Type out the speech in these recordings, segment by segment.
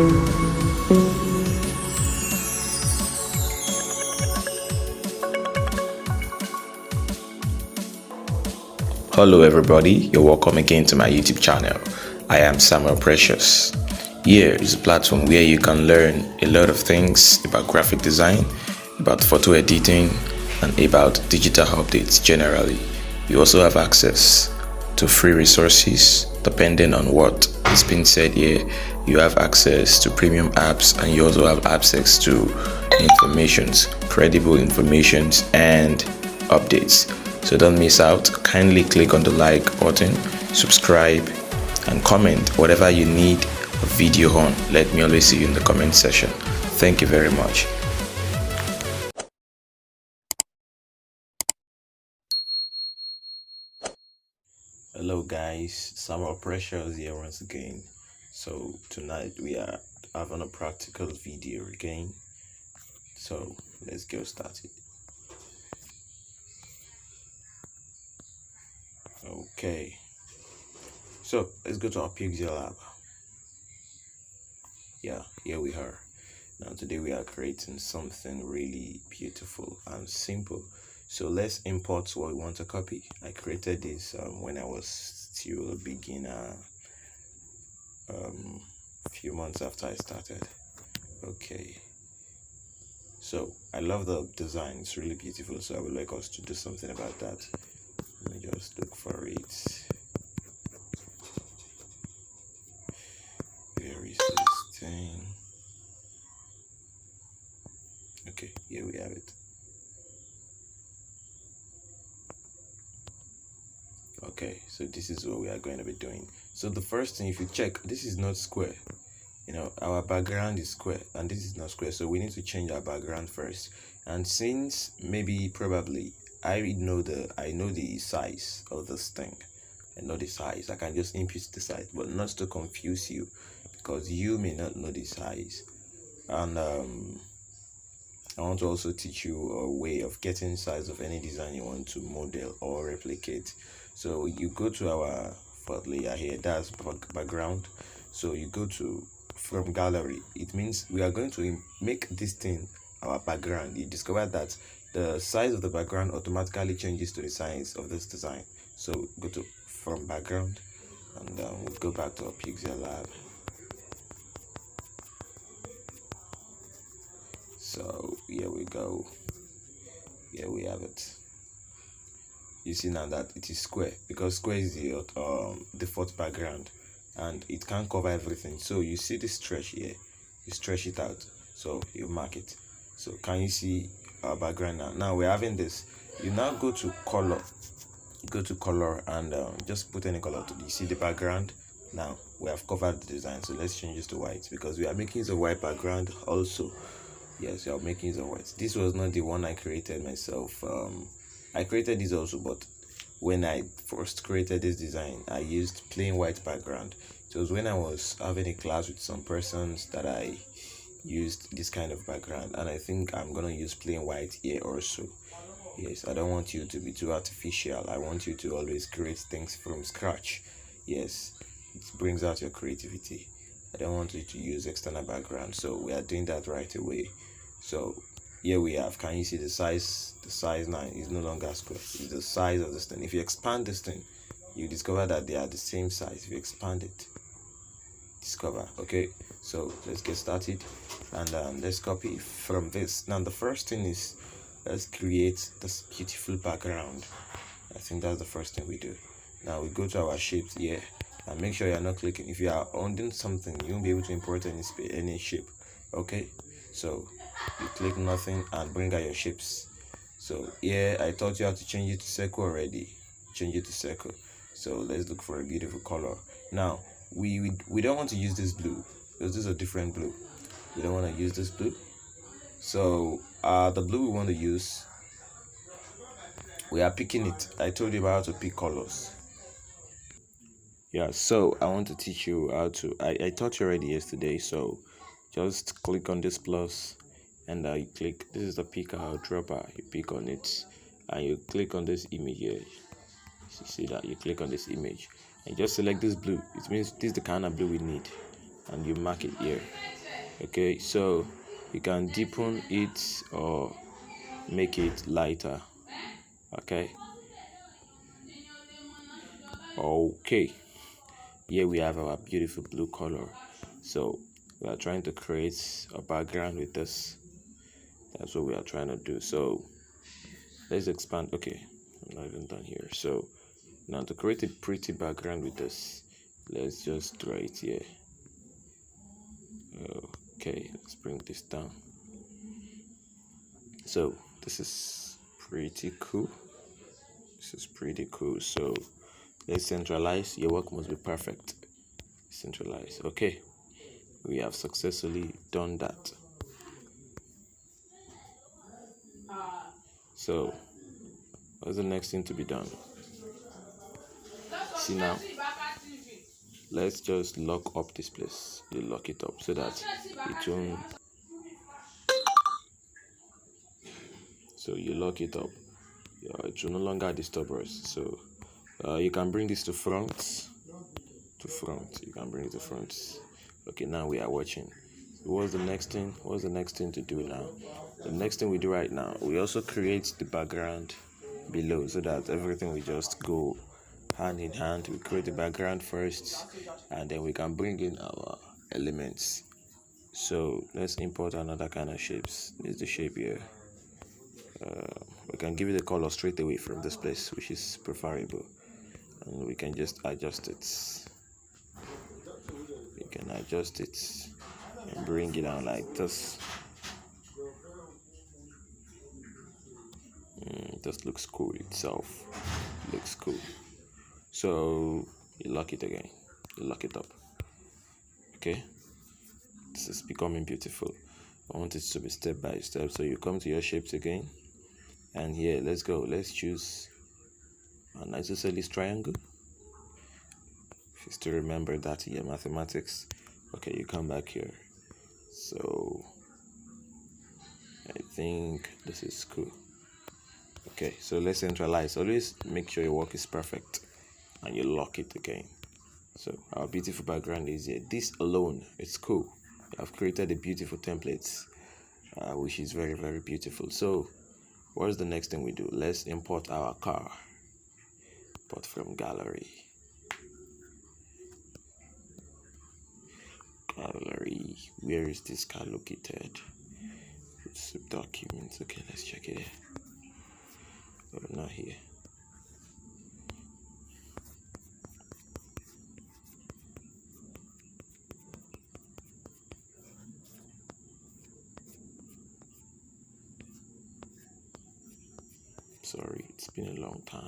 Hello everybody, you're welcome again to my YouTube channel. I am Samuel Precious. Here is a platform where you can learn a lot of things about graphic design, about photo editing, and about digital updates generally. You also have access to free resources depending on what is being said here. You have access to premium apps, and you also have access to informations, credible informations, and updates. So don't miss out. Kindly click on the like button, subscribe, and comment whatever you need a video on. Let me always see you in the comment section. Thank you very much. Hello guys, Samuel Precious here once again. So tonight we are having a practical video again. So let's get started. Okay, so let's go to our Pixellab. Yeah, here we are. Now today we are creating something really beautiful and simple. So let's import what we want to copy. I created this when I was still a beginner, a few months after I started. Okay, so I love the design, it's really beautiful, so I would like us to do something about that. Let me just look for it. Where is this thing? Okay, here we have it. Okay, so this is what we are going to be doing. So the first thing, if you check, this is not square. You know, our background is square and this is not square, so we need to change our background first. And since probably I know the size of this thing, I know the size, I can just input the size, but not to confuse you, because you may not know the size. And I want to also teach you a way of getting size of any design you want to model or replicate. So you go to our fourth layer here, that's background. So you go to from gallery. It means we are going to make this thing our background. You discover that the size of the background automatically changes to the size of this design. So go to from background, and we'll go back to our Pixellab. So here we go. Here we have it. You see now that it is square, because square is the default background and it can't cover everything. So you see this stretch here, you stretch it out, so you mark it. So can you see our background now? Now we're having this. You now go to color, and just put any color to you see the background. Now we have covered the design, so let's change this to white, because we are making the white background also. Yes, we are making the white. This was not the one I created myself. I created this also, but when I first created this design, I used plain white background. So it was when I was having a class with some persons that I used this kind of background, and I think I'm gonna use plain white here also. Yes, I don't want you to be too artificial. I want you to always create things from scratch. Yes, it brings out your creativity. I don't want you to use external background, so we are doing that right away. So here we have, can you see the size? The size now is no longer square, it's the size of this thing. If you expand this thing, you discover that they are the same size. If you expand it, discover. Okay, so let's get started, and let's copy from this. Now the first thing is, let's create this beautiful background. I think that's the first thing we do. Now we go to our shapes here, and make sure you're not clicking. If you are undone something, you won't be able to import any shape. Okay, so you click nothing and bring out your shapes. So here I taught you how to change it to circle already. Change it to circle. So let's look for a beautiful color. Now we don't want to use this blue, because this is a different blue. We don't want to use this blue. So the blue we want to use, we are picking it. I told you about how to pick colors. Yeah, so I want to teach you how to, I taught you already yesterday. So just click on this plus, and you click, this is the picker or dropper. You pick on it and you click on this image here. You see that you click on this image and just select this blue. It means this is the kind of blue we need. and you mark it here. Okay, so you can deepen it or make it lighter. Okay, here we have our beautiful blue color. So we are trying to create a background with this. That's what we are trying to do. So let's expand. Okay, I'm not even done here. So now to create a pretty background with this, let's just draw it here. Okay, let's bring this down. So this is pretty cool. So let's centralize. Your work must be perfect. Centralize. Okay, we have successfully done that. So what's the next thing to be done? See now, let's just lock up this place. You lock it up so that it won't. So you lock it up. It will no longer disturb us. So you can bring this to front. You can bring it to front. Okay, now we are watching. What's the next thing? What's the next thing to do now? The next thing we do right now, we also create the background below so that everything will just go hand in hand. We create the background first, and then we can bring in our elements. So let's import another kind of shapes. This is the shape here. We can give it a color straight away from this place, which is preferable, and we can just adjust it. We can adjust it and bring it down like this. This looks cool itself. Looks cool. So you lock it again. You lock it up. Okay. This is becoming beautiful. I want it to be step by step. So you come to your shapes again. And here, let's go. Let's choose an isosceles triangle. If you still remember that in your mathematics. Okay, you come back here. So I think this is cool. Okay, so let's centralize. Always make sure your work is perfect and you lock it again. So our beautiful background is here. This alone, it's cool. I've created a beautiful template, which is very, very beautiful. So what's the next thing we do? Let's import our car. Import from gallery. Where is this car located? Subdocuments. Okay, let's check it here. Oh, not here. Sorry, it's been a long time.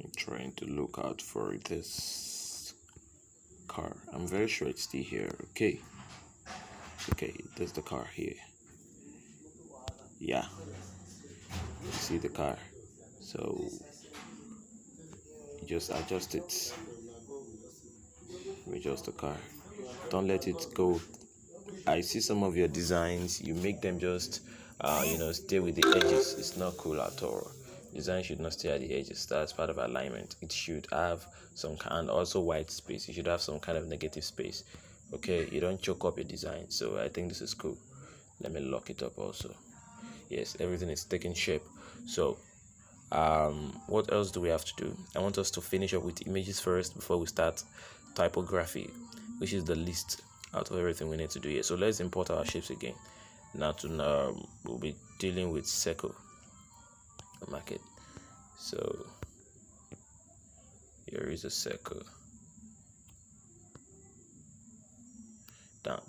I'm trying to look out for this car. I'm very sure it's still here. Okay, there's the car here. Yeah, you see the car. So you just adjust it. Adjust the car. Don't let it go. I see some of your designs, you make them just stay with the edges. It's not cool at all. Design should not stay at the edges. That's part of alignment. It should have some kind, and also white space. You should have some kind of negative space. Okay, you don't choke up your design. So I think this is cool. Let me lock it up also. Yes, everything is taking shape. So what else do we have to do? I want us to finish up with images first before we start typography, which is the least out of everything we need to do here. So let's import our shapes again. Now we'll be dealing with circle market. So here is a circle.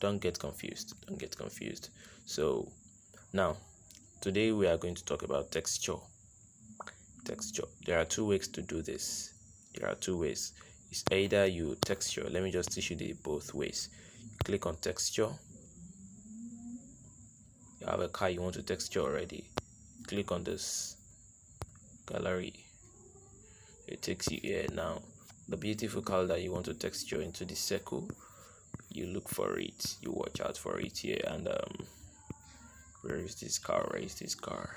Don't get confused. So now today we are going to talk about texture. There are two ways to do this. It's either you texture. Let me just teach you the both ways. Click on texture. You have a car you want to texture already. Click on this gallery. It takes you here. Now the beautiful color that you want to texture into the circle, you look for it. You watch out for it here. And where is this car? Where is this car?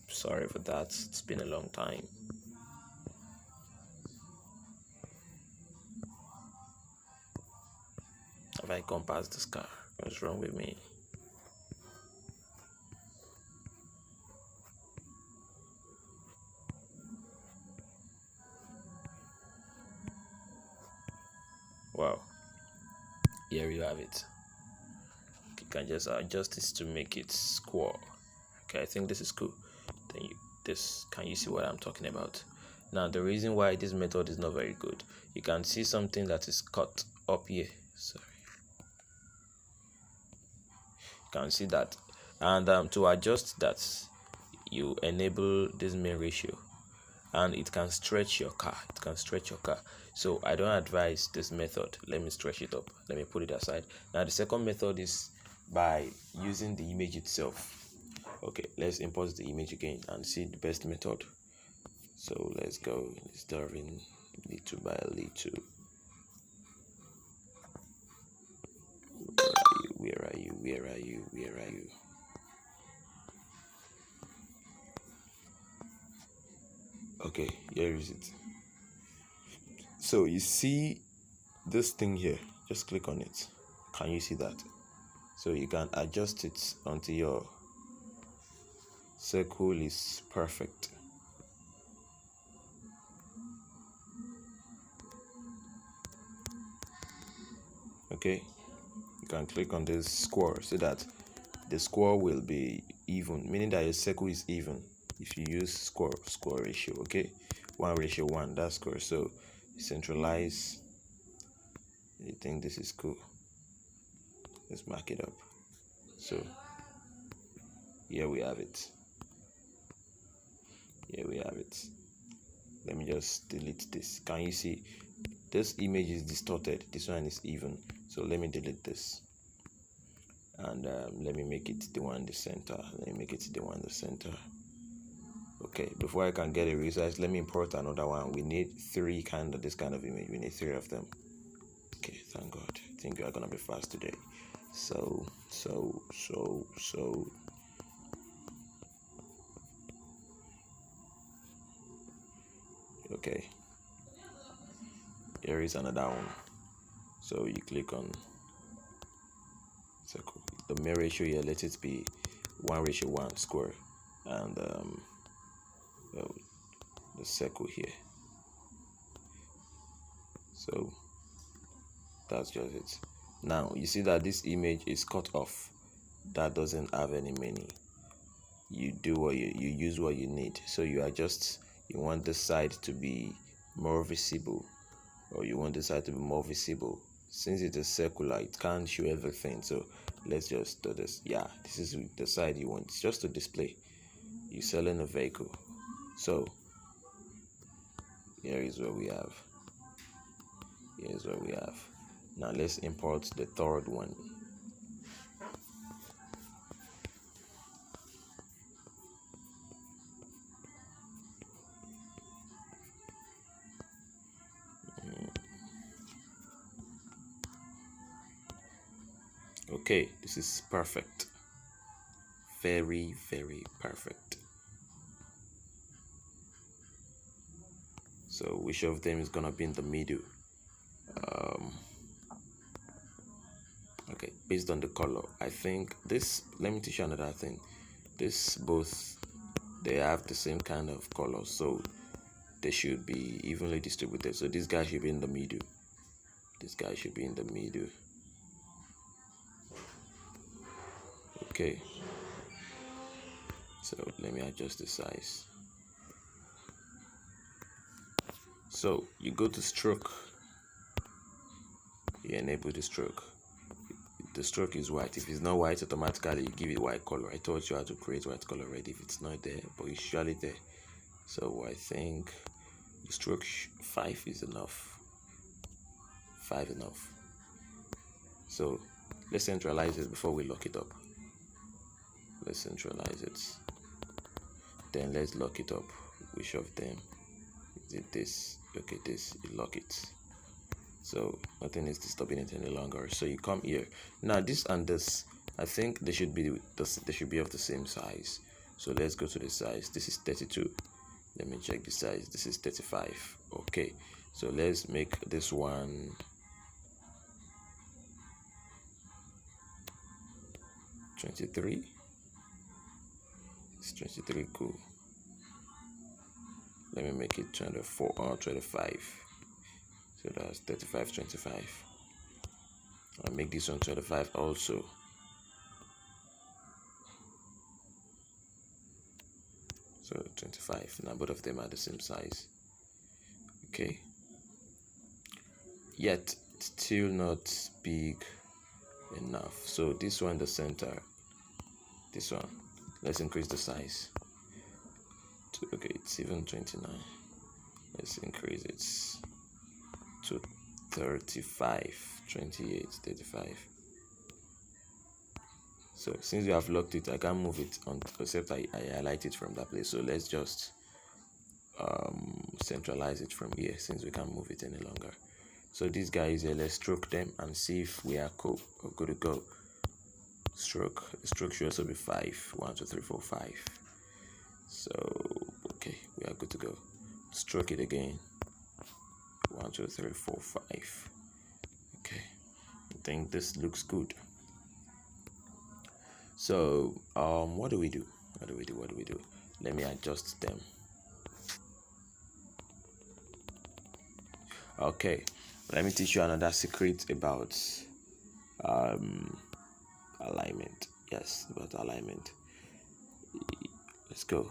Sorry for that, it's been a long time. Have I gone past this car? What's wrong with me? Wow, here you have it. You can just adjust this to make it square. Okay, I think this is cool. Then can you see what I'm talking about? Now the reason why this method is not very good, you can see something that is cut up here. Sorry, you can see that. And to adjust that, you enable this main ratio, and it can stretch your car. So I don't advise this method. Let me stretch it up. Let me put it aside. Now the second method is by using the image itself. Okay, let's import the image again and see the best method. So let's go starting little by little. Where are you? Okay, here is it. So you see this thing here, just click on it. Can you see that? So you can adjust it until your circle is perfect. Okay, you can click on this square so that the square will be even, meaning that your circle is even if you use square ratio. Okay, 1:1, that's square. So centralize. You think this is cool? Let's mark it up. So here we have it. Let me just delete this. Can you see this image is distorted? This one is even. So let me delete this, and let me make it the one in the center. Okay, before I can get a resize, let me import another one. We need this kind of image. We need 3 of them. Okay, thank God. I think we are gonna be fast today. So okay, here is another one. So you click on circle. The main ratio here, let it be 1:1 square, and the circle here. So that's just it. Now you see that this image is cut off. That doesn't have any meaning. You do what you use what you need. So you want this side to be more visible, or you want this side to be more visible. Since it is circular, it can't show everything. So let's just do this. Yeah, this is the side you want. It's just to display. You're selling a vehicle. So here is what we have. Now let's import the third one. Okay, this is perfect. Very, very perfect. So which of them is gonna be in the middle? Okay, based on the color, I think this, let me teach you another thing. This both, they have the same kind of color, so they should be evenly distributed. So this guy should be in the middle. Okay, so let me adjust the size. So you go to stroke, you enable the stroke. The stroke is white. If it's not white, automatically you give it white color. I told you how to create white color already if it's not there, but it's surely there. So I think the stroke 5 is enough. 5 enough. So let's centralize it before we lock it up. Let's centralize it. Then let's lock it up. Which of them? Is it this? Okay, this. You lock it. So nothing is disturbing it any longer. So you come here. Now this and this I think they should be of the same size. So let's go to the size. This is 32. Let me check the size. This is 35. Okay, so let's make this one 23. It's 23. Cool. Let me make it 24 or 25. So that's 35, 25. I'll make this one 25 also. So 25. Now both of them are the same size. Okay. Yet still not big enough. So this one, the center. This one. Let's increase the size. Okay, it's even 29. Let's increase it to 35, 28, 35. So since we have locked it, I can't move it on except I highlight it from that place. So let's just centralize it from here since we can't move it any longer. So these guys here, let's stroke them and see if we are cool or good to go. Stroke. The stroke should also be 5. 1, 2, 3, 4, 5. So okay, we are good to go. Stroke it again. 1, 2, 3, 4, 5. Okay, I think this looks good. So what do we do? Let me adjust them. Okay, let me teach you another secret about alignment. Yes, about alignment. Let's go.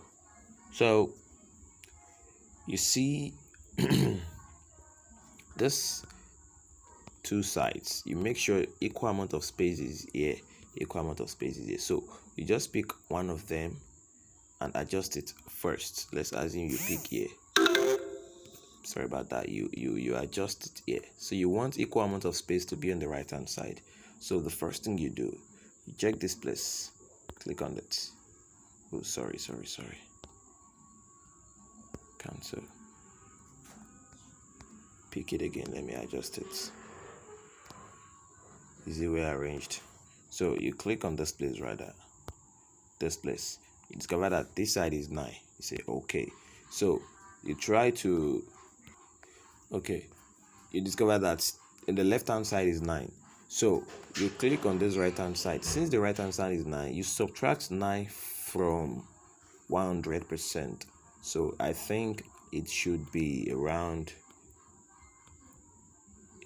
So you see this two sides, you make sure equal amount of space is here, so you just pick one of them and adjust it first. Let's assume you pick here. Sorry about that. You adjust it here. So you want equal amount of space to be on the right hand side. So the first thing you do, you check this place, click on it. Oh, sorry. Cancel. Pick it again. Let me adjust it. Easy way arranged. So you click on this place rather. This place. You discover that this side is 9. You say okay. So you try to you discover that in the left hand side is 9. So you click on this right hand side. Since the right hand side is 9, you subtract 9 from 100%. So I think it should be around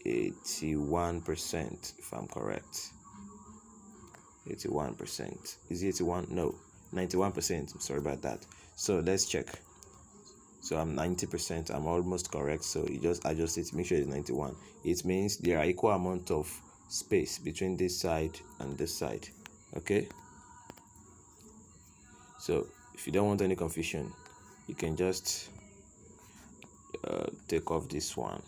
81%, if I'm correct. 81%. Is it 81? No, 91%. Sorry about that. So let's check. So I'm 90%. I'm almost correct. So you just adjust it, make sure it's 91. It means there are equal amount of space between this side and this side. Okay. So if you don't want any confusion, you can just take off this one.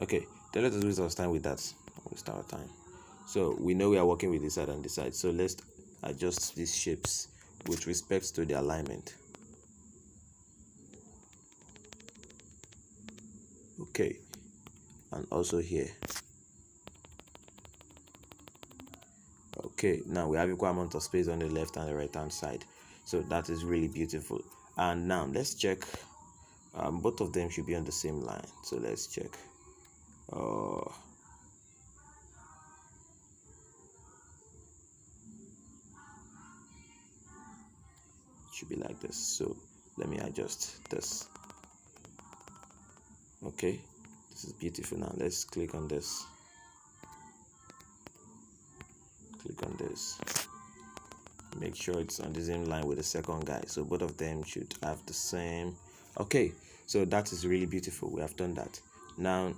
Okay, then let us waste our time with that. Waste our time. So we know we are working with this side and this side. So let's adjust these shapes with respect to the alignment. Okay, and also here. Okay, now we have equal amount of space on the left and the right hand side. So that is really beautiful. And now let's check. Both of them should be on the same line. So let's check. It should be like this. So let me adjust this. Okay, this is beautiful. Now let's click on this. Click on this. Make sure it's on the same line with the second guy. So both of them should have the same. Okay, so that is really beautiful. We have done that. Now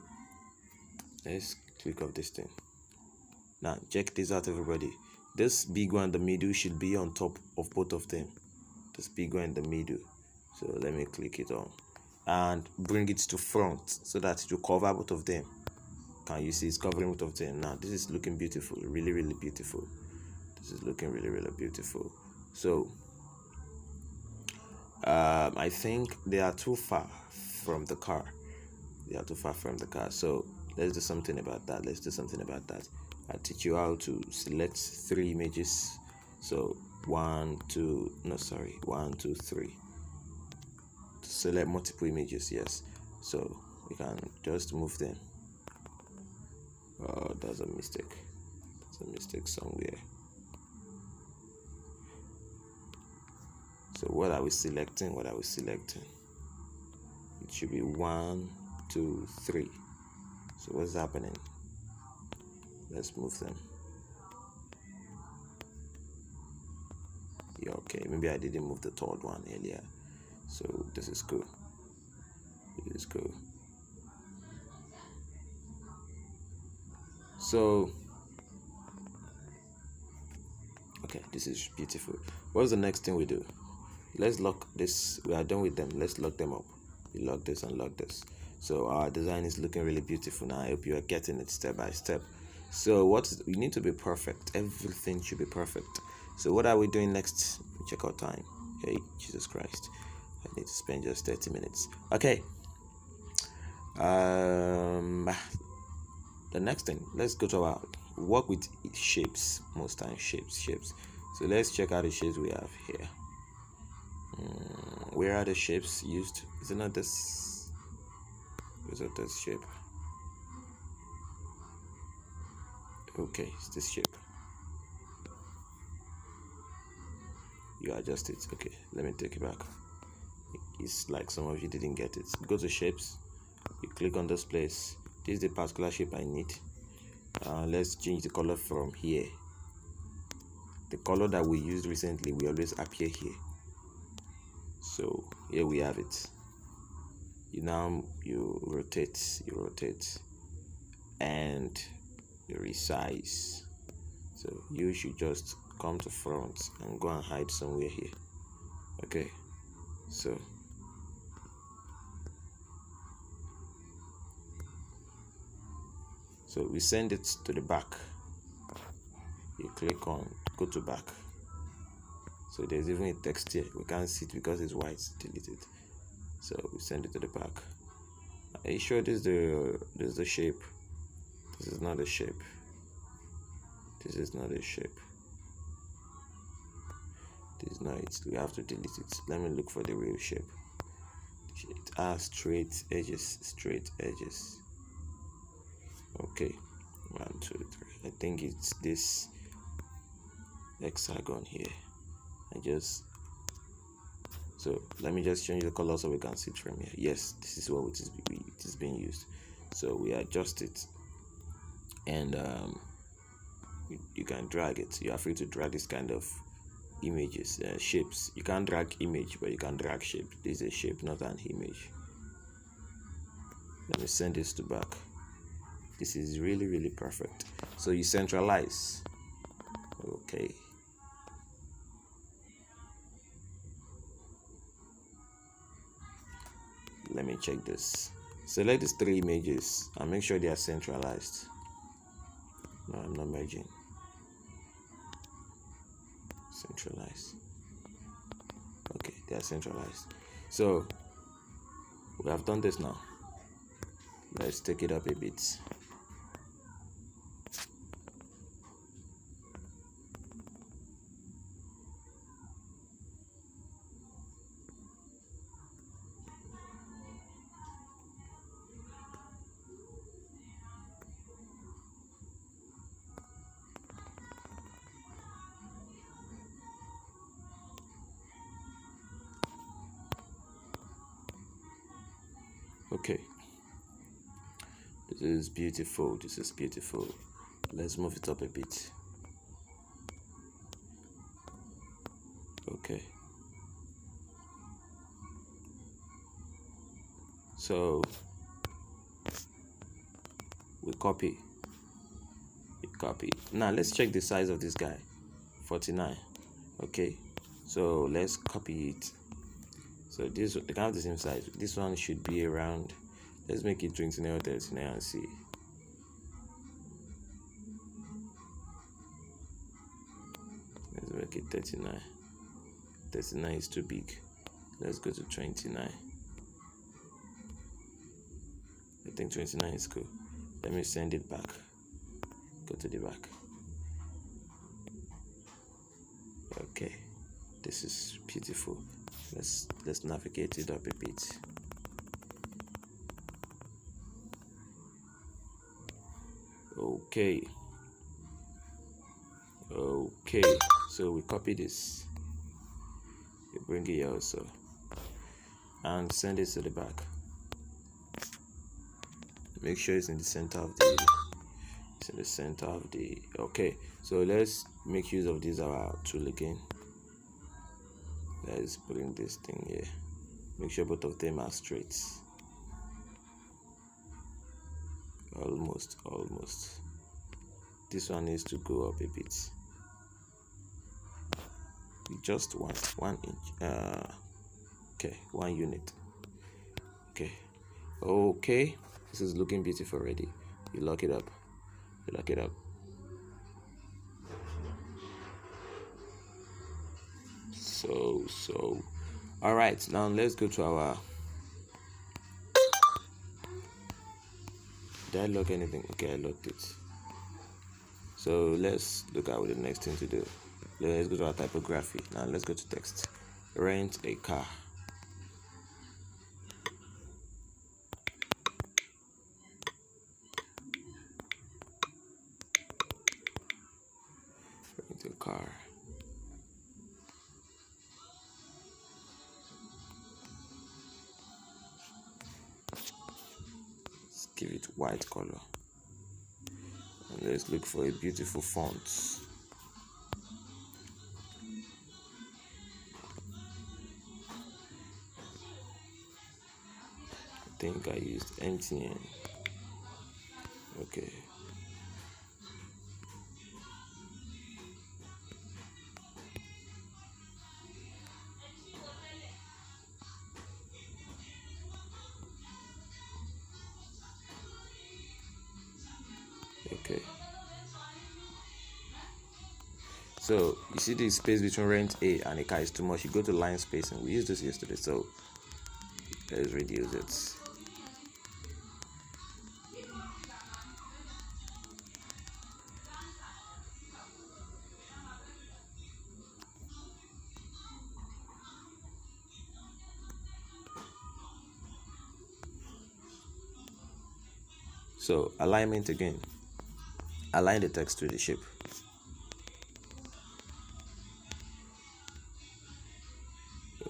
let's click off this thing. Now check this out, everybody. This big one in the middle should be on top of both of them. This big one in the middle. So let me click it on and bring it to front so that it will cover both of them. Can you see it's covering both of them? Now this is looking beautiful, really beautiful. This is looking really beautiful. So I think they are too far from the car. So let's do something about that. I teach you how to select 3 images. So 1 2 1 2 3 to select multiple images. Yes, so we can just move them. Oh, there's a mistake somewhere. So what are we selecting? It should be 1 2 3. So what's happening? Let's move them. Yeah, okay, maybe I didn't move the third one earlier. So this is cool. So okay, this is beautiful. What's the next thing we do? Let's lock this. We are done with them. Let's lock them up. We lock this and lock this. So our design is looking really beautiful now. I hope you are getting it step by step. So we need to be perfect. Everything should be perfect. So what are we doing next? Check out time. Hey, Jesus Christ, I need to spend just 30 minutes. Okay. The next thing, let's go to our work with shapes. Most times shapes. So let's check out the shapes we have here. Where are the shapes used? Is it not this? Is it this shape? Okay, it's this shape. You adjust it. Okay, let me take it back. It's like some of you didn't get it. Go to shapes. You click on this place. This is the particular shape I need. Let's change the color from here. The color that we used recently will always appear here. So here we have it. You rotate and you resize. So you should just come to front and go and hide somewhere here. Okay, so we send it to the back. You click on go to back. So there's even a text here. We can't see it because it's white. Delete it. So we send it to the back. Are you sure this is the shape? This is not a shape. This is not a shape. This is not it. We have to delete it. Let me look for the real shape. It has straight edges. Okay, 1 2 3. I think it's this hexagon here. So let me just change the color so we can see it from here. Yes, this is what it is being used. So we adjust it, and you can drag it. You are free to drag this kind of images, shapes. You can't drag image, but you can drag shape. This is a shape, not an image. Let me send this to back. This is really perfect. So you centralize. Okay. Let me check this. Select these 3 images and make sure they are centralized. No, I'm not merging. Centralize. Okay, they are centralized. So we have done this now. Let's take it up a bit. Okay, this is beautiful. Let's move it up a bit. Okay, so we copy. Now let's check the size of this guy. 49. Okay, so let's copy it. So they can have the same size. This one should be around, let's make it 29 or 39 and see. Let's make it 39. 39 is too big. Let's go to 29. I think 29 is cool. Let me send it back. Go to the back. Okay, this is beautiful. Let's navigate it up a bit. Okay, so we copy this, you bring it here also, and send it to the back. Make sure it's in the center of the okay, so let's make use of this our tool again. Let's bring this thing here. Make sure both of them are straight. Almost. This one needs to go up a bit. Just one inch. Okay, 1 unit. Okay. This is looking beautiful already. You lock it up. So all right, now let's go to our, did I lock anything? Okay, I locked it. So let's look at what the next thing to do. Let's go to our typography. Now let's go to text. Rent a car. Rent a car. Let's give it white color. And let's look for a beautiful font. I think I used MTN. Okay. So you see the space between rent A and a car is too much. You go to line spacing. We used this yesterday, so let's reduce it. So alignment again. Align the text to the shape.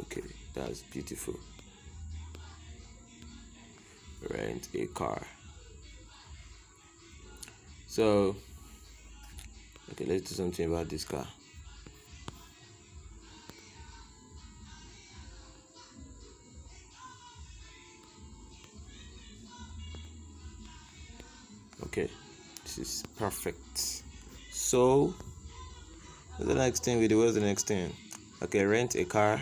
Okay, that's beautiful. Rent a car. So okay, let's do something about this car. Okay, this is perfect. So what's the next thing we do? What's the next thing? Okay, rent a car.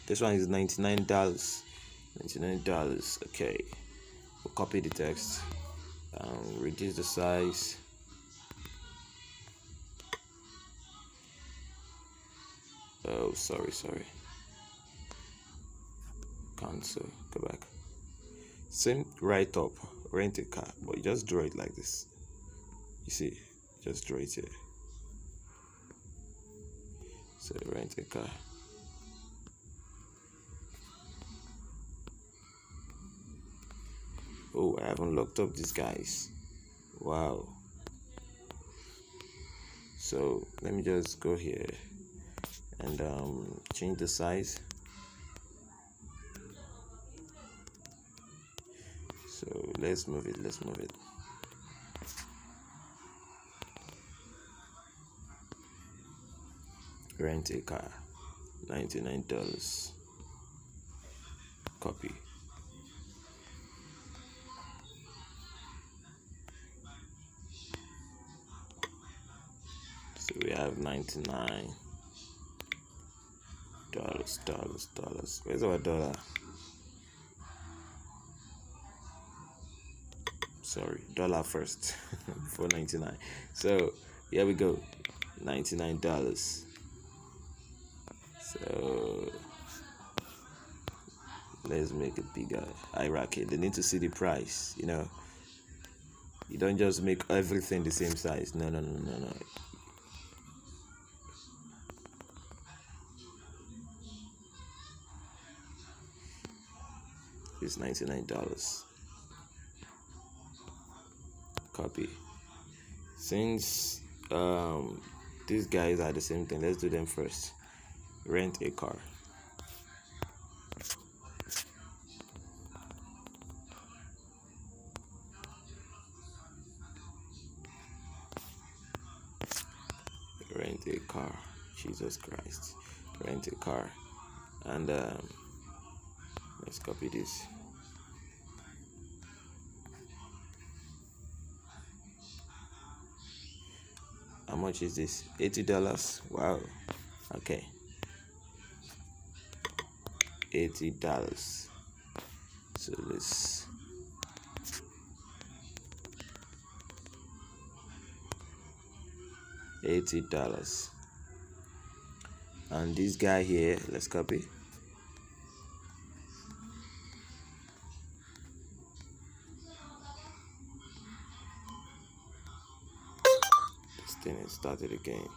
This one is $99. $99. Okay, we'll copy the text, reduce the size. Oh, sorry. Cancel. Go back. Same right up. Rent a car, but you just draw it like this. You see, just draw it here. So rent a car. Oh, I haven't locked up these guys. Wow. So let me just go here and change the size. So let's move it. Rent a car, $99. Copy. So we have $99. Where's our dollar? Sorry, dollar first before 99. So here we go, $99. So let's make it bigger. Iraqi, they need to see the price, You don't just make everything the same size. No. It's $99. Copy. Since these guys are the same thing, let's do them first. Rent a car. Rent a car. Jesus Christ. Rent a car. And let's copy this. How much is this? $80. Wow. Okay. $80. So let's $80. And this guy here, let's copy. This thing is started again.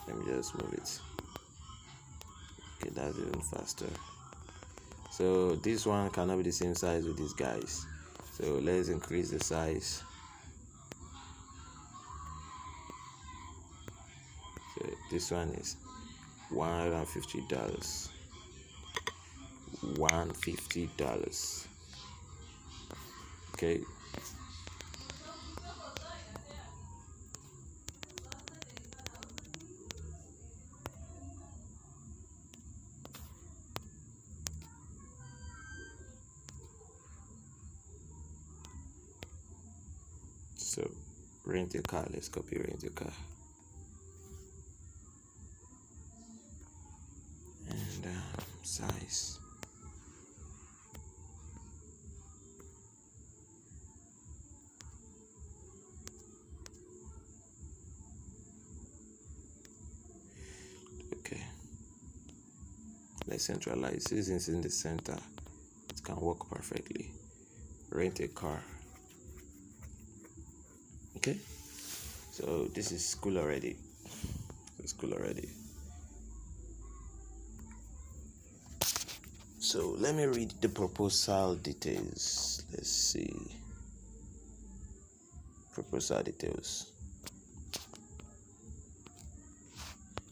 Let me just move it. Okay, that's even faster. So this one cannot be the same size with these guys. So let's increase the size. So this one is $150. $150. Okay. So rent a car. Let's copy rent a car. And size. Okay. Let's centralize. Since it's in the center, it can work perfectly. Rent a car. Okay. So this is cool already. It's cool already. So let me read the proposal details. Let's see. Proposal details.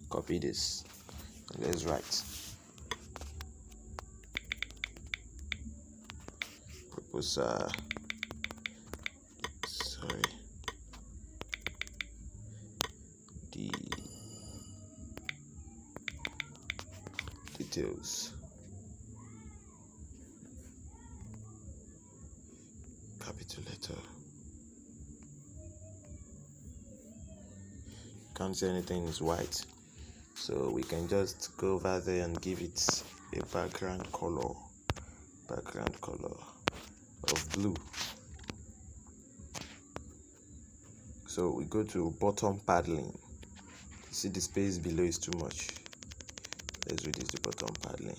Copy this. Let's write. Proposal. Sorry. The details. Capital letter. Can't see anything, is white, so we can just go over there and give it a background color of blue. So we go to bottom paddling. See the space below is too much. Let's reduce the bottom paddling.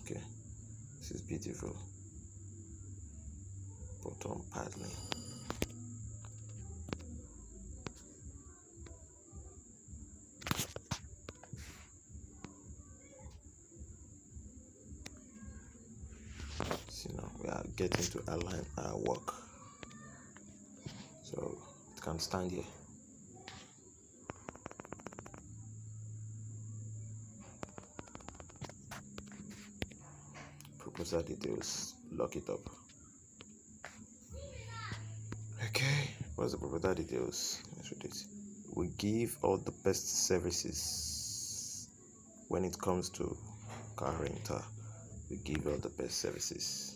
Okay, this is beautiful. Bottom paddling. So now we are getting to align our work, so it can stand here. Proposal details, lock it up. Okay, what's the proposal details? Let's read it. We give all the best services when it comes to car rental. We give all the best services.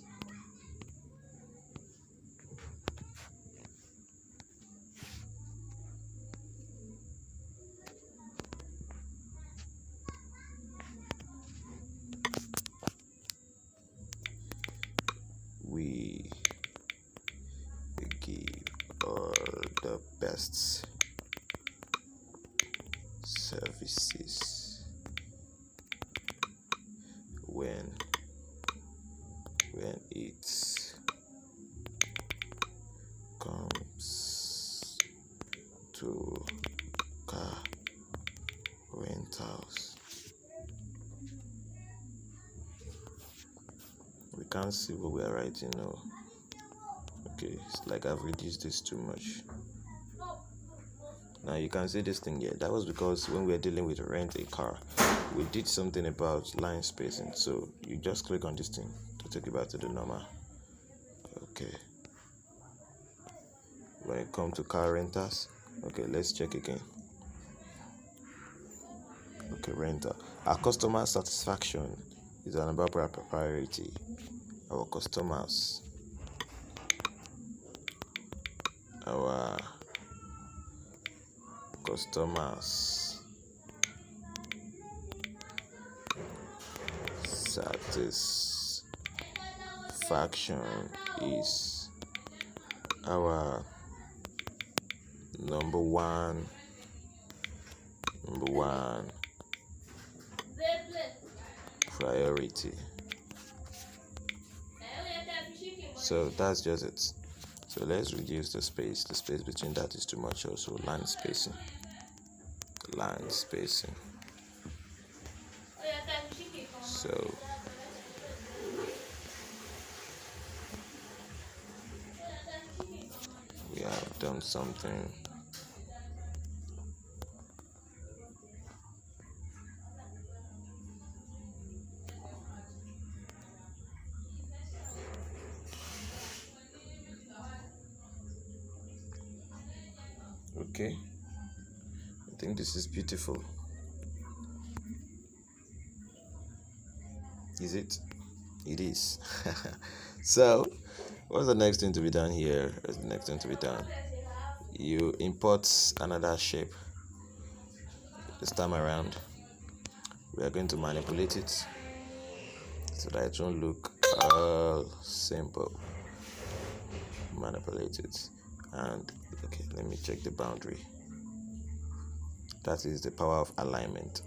We give all the best can't see what we are writing now. Okay, it's like I've reduced this too much. Now you can see this thing here. That was because when we were dealing with rent a car, we did something about line spacing. So you just click on this thing to take it back to the normal. Okay. When it comes to car renters, okay, let's check again. Okay, renter. Our customer satisfaction is an above priority. Our customers, satisfaction is our number one priority. So that's just it. So let's reduce the space. The space between that is too much also. Line spacing. So we have done something. Okay, I think this is beautiful. Is it? It is. So what's the next thing to be done here? What's the next thing to be done? You import another shape. This time around we are going to manipulate it so that it won't look all simple. Manipulate it, and okay, let me check the boundary. That is the power of alignment.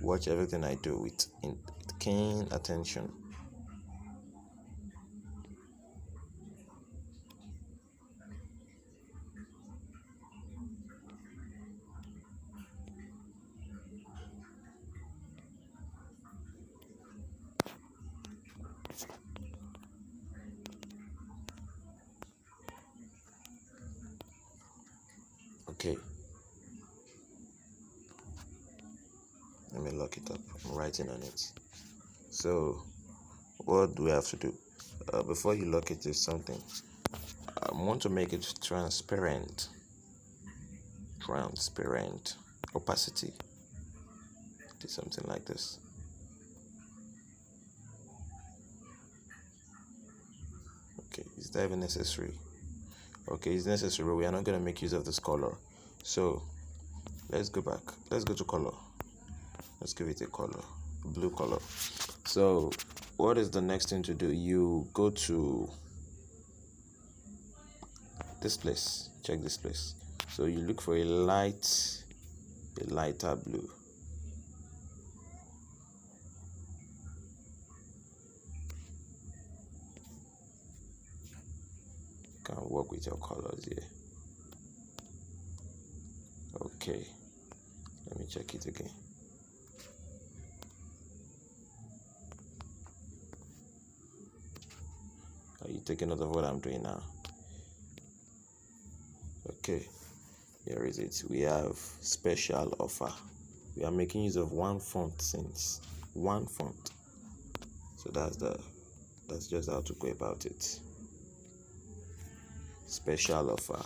Watch everything I do with keen attention. Okay, let me lock it up. I'm writing on it. So what do we have to do? Before you lock it, there's something. I want to make it transparent. Opacity. Do something like this. Okay, is that even necessary? Okay, it's necessary, but we are not going to make use of this color. So let's go back. Let's go to color. Let's give it a color, blue color. So what is the next thing to do? You go to this place. Check this place. So you look for a lighter blue. You can work with your colors here. Okay, let me check it again. Are you taking note of what I'm doing now? Okay, here is it. We have special offer. We are making use of one font since one font. So that's just how to go about it. Special offer.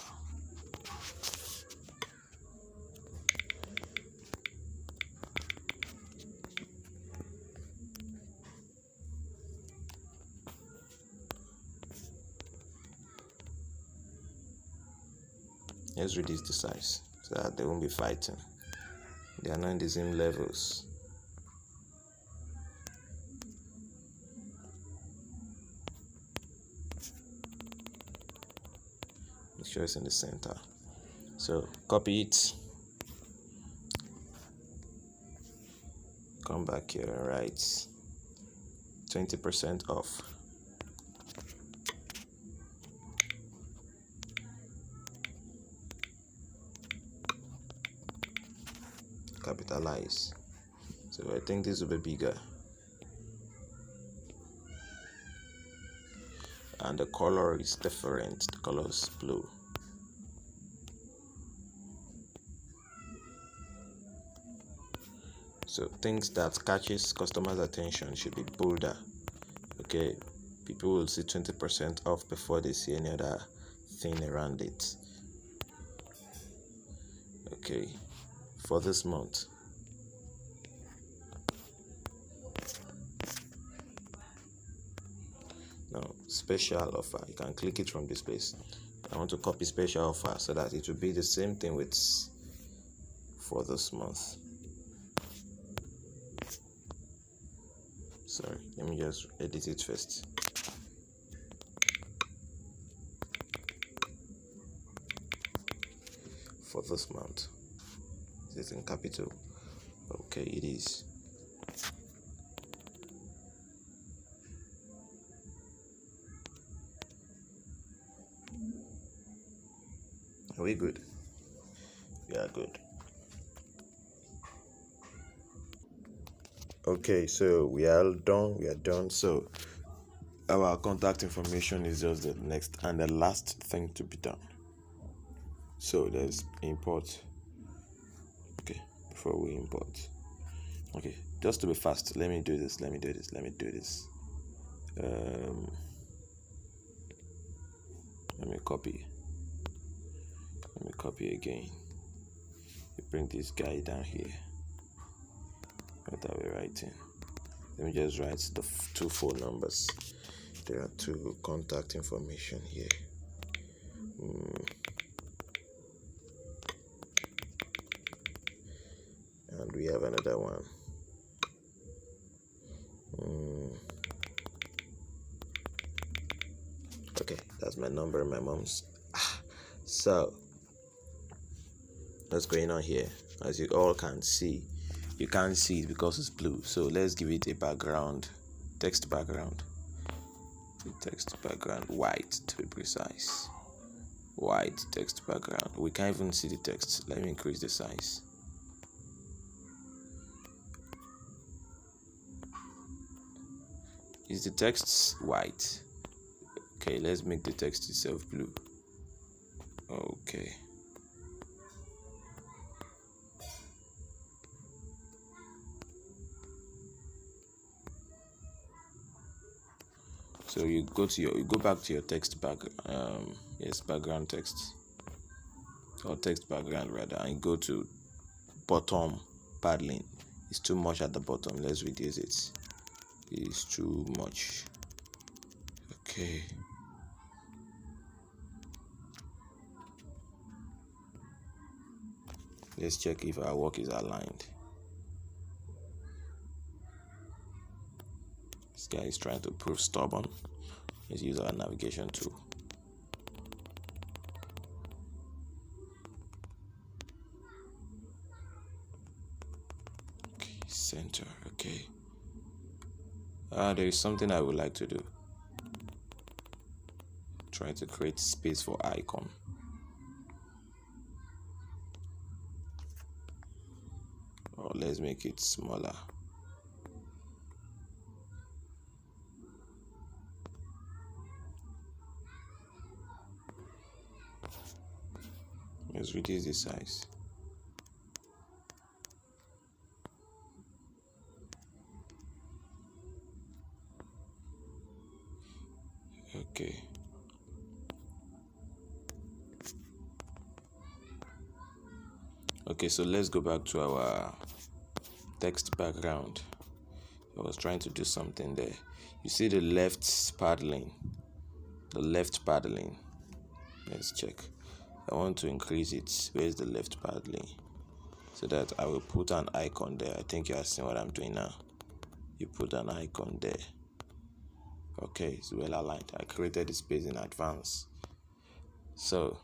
Let's reduce the size so that they won't be fighting. They are not in the same levels. Make sure it's in the center. So copy it. Come back here and write 20% off. capitalize. So I think this will be bigger, and the color is different. The color is blue. So things that catches customers' attention should be bolder. Okay, people will see 20% off before they see any other thing around it. Okay, for this month. Now, special offer. You can click it from this place. I want to copy special offer so that it will be the same thing with for this month. Sorry, let me just edit it first. For this month, is it in capital? Okay, it is. Are we good? We are good. Okay, so we are done. So our contact information is just the next and the last thing to be done. So there's import. Okay, before we import. Okay, just to be fast, let me do this. Let me copy. Let me copy again. You bring this guy down here. What are we writing? Let me just write the two phone numbers. There are two contact information here. And we have another one. Okay, that's my number, my mom's. So what's going on here? As you all can see, you can't see it because it's blue. So let's give it a background, text background. Text background white, to be precise. White text background. We can't even see the text. Let me increase the size. Is the text white? Okay, let's make the text itself blue. Okay. So you go back to your text background text, or text background rather, and go to bottom padding. It's too much at the bottom. Let's reduce it. It's too much. Okay. Let's check if our work is aligned. This guy is trying to prove stubborn. Let's use our navigation tool. Okay, center. Okay. There is something I would like to do. Try to create space for icon. Or let's make it smaller. Let's reduce the size. Okay. Okay, so let's go back to our text background. I was trying to do something there. You see the left paddling. Let's check. I want to increase it. Where's the left paddling? So that I will put an icon there. I think you are seeing what I'm doing now. You put an icon there. Okay, it's well aligned. I created the space in advance. So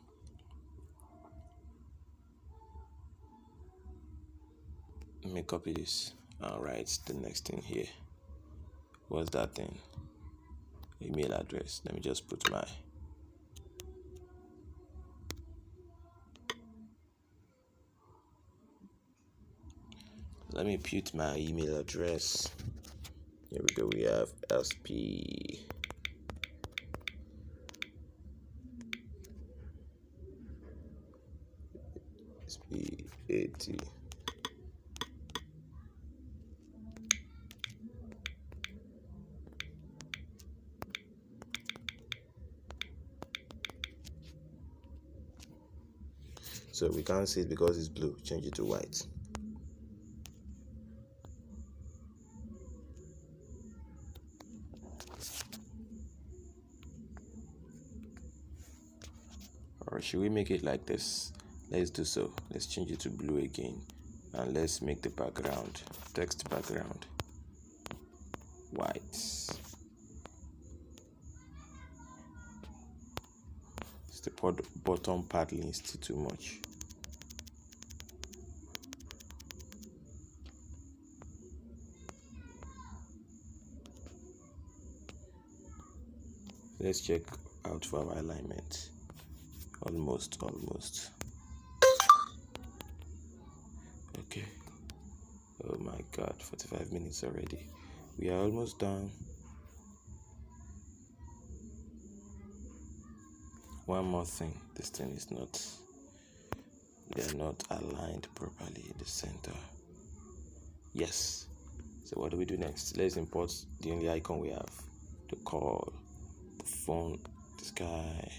let me copy this and write the next thing here. What's that thing? Email address. Let me just put my Let me put my email address. Here we go. We have SP SP80. So we can't see it because it's blue. Change it to white. Or should we make it like this? Let's do so. Let's change it to blue again, and let's make the background, text background, white. It's the bottom paddling still too much. Let's check out for our alignment. Almost. Okay. Oh my god, 45 minutes already. We are almost done. One more thing. This thing is not, they're not aligned properly in the center. Yes. So what do we do next? Let's import the only icon we have. The call, the phone, this guy.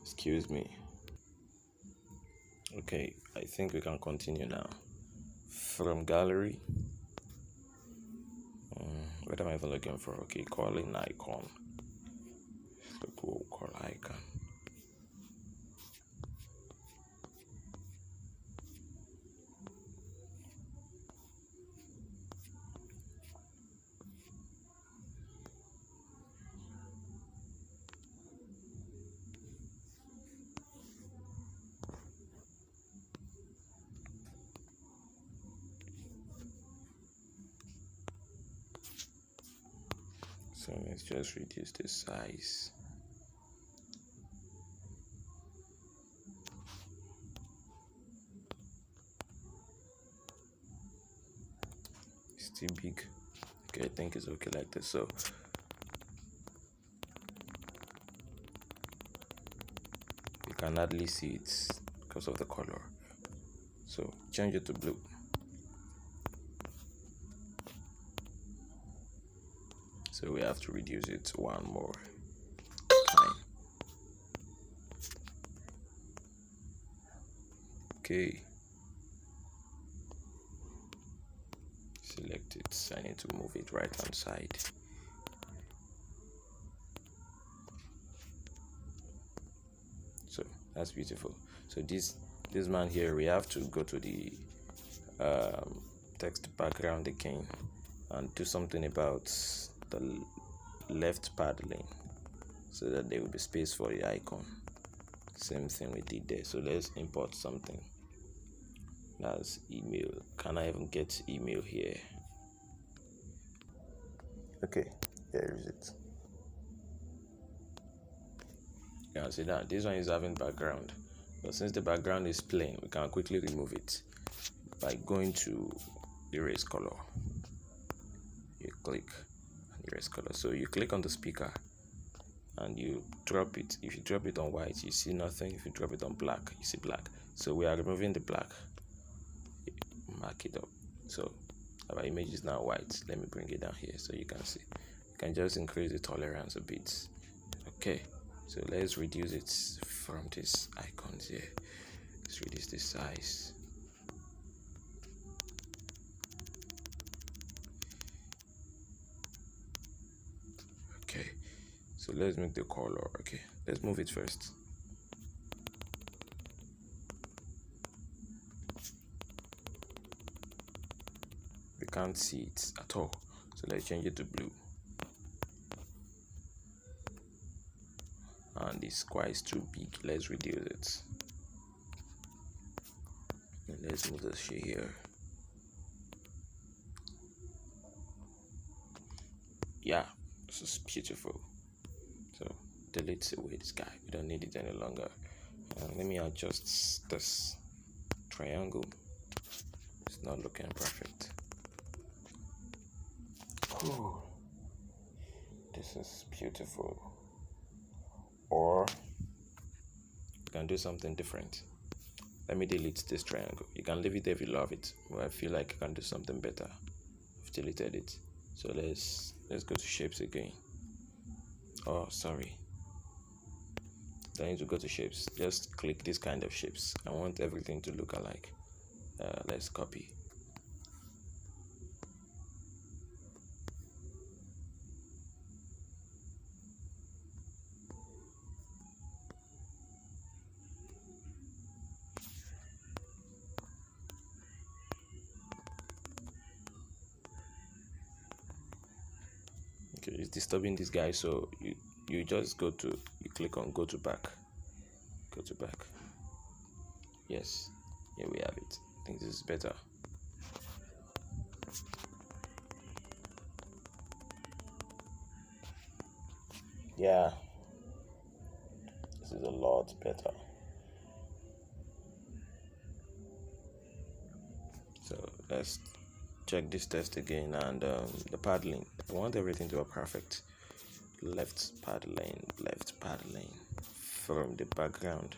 Excuse me. Okay, I think we can continue now. From gallery. What am I even looking for? Okay, calling icon. The cool call icon. So let's just reduce the size. It's too big. Okay, I think it's okay like this. So you can hardly see it because of the color. So change it to blue. So we have to reduce it one more time. Okay. Select it. I need to move it right hand side. So that's beautiful. So this man here, we have to go to the text background again and do something about the left paddling so that there will be space for the icon. Same thing we did there. So let's import something. That's email. Can I even get email here? Okay, here is it. You can see that this one is having background, but since the background is plain, we can quickly remove it by going to erase color. You click erase color. So you click on the speaker and you drop it. If you drop it on white, you see nothing. If you drop it on black, you see black. So we are removing the black. Mark it up. So our image is now white. Let me bring it down here so you can see. You can just increase the tolerance a bit. Okay, so let's reduce it from these icons here. Let's reduce the size. Okay, so let's make the color. Okay, let's move it first. We can't see it at all, so let's change it to blue. And the square is too big. Let's reduce it. And let's move this shade here. Yeah, this is beautiful. So delete away this guy. We don't need it any longer. Let me adjust this triangle. It's not looking perfect. Ooh, this is beautiful. Or you can do something different. Let me delete this triangle. You can leave it if you love it, but I feel like I can do something better. I've deleted it. So let's go to shapes again. Oh, sorry. Don't need to go to shapes. Just click this kind of shapes. I want everything to look alike. Let's copy. Okay, it's disturbing this guy, so you just you click on go to back. Yes, here we have it. I think this is better. Yeah, this is a lot better. So let's check this test again, and the paddling. I want everything to be perfect. Left paddling from the background.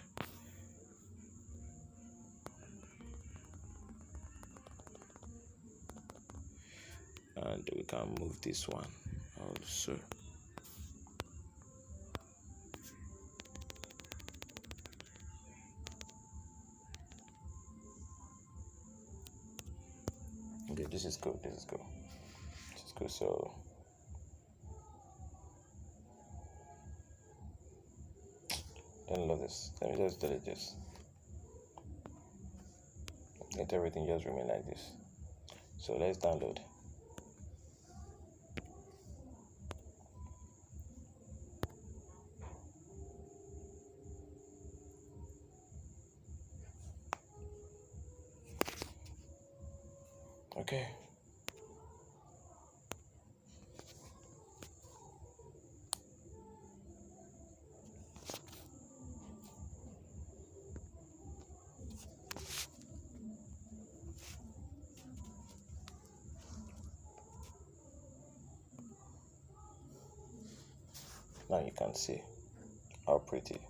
And we can move this one also. Okay, this is good. So don't love this. Let me just delete this. Let everything just remain like this. So let's download. Okay. Now you can see how pretty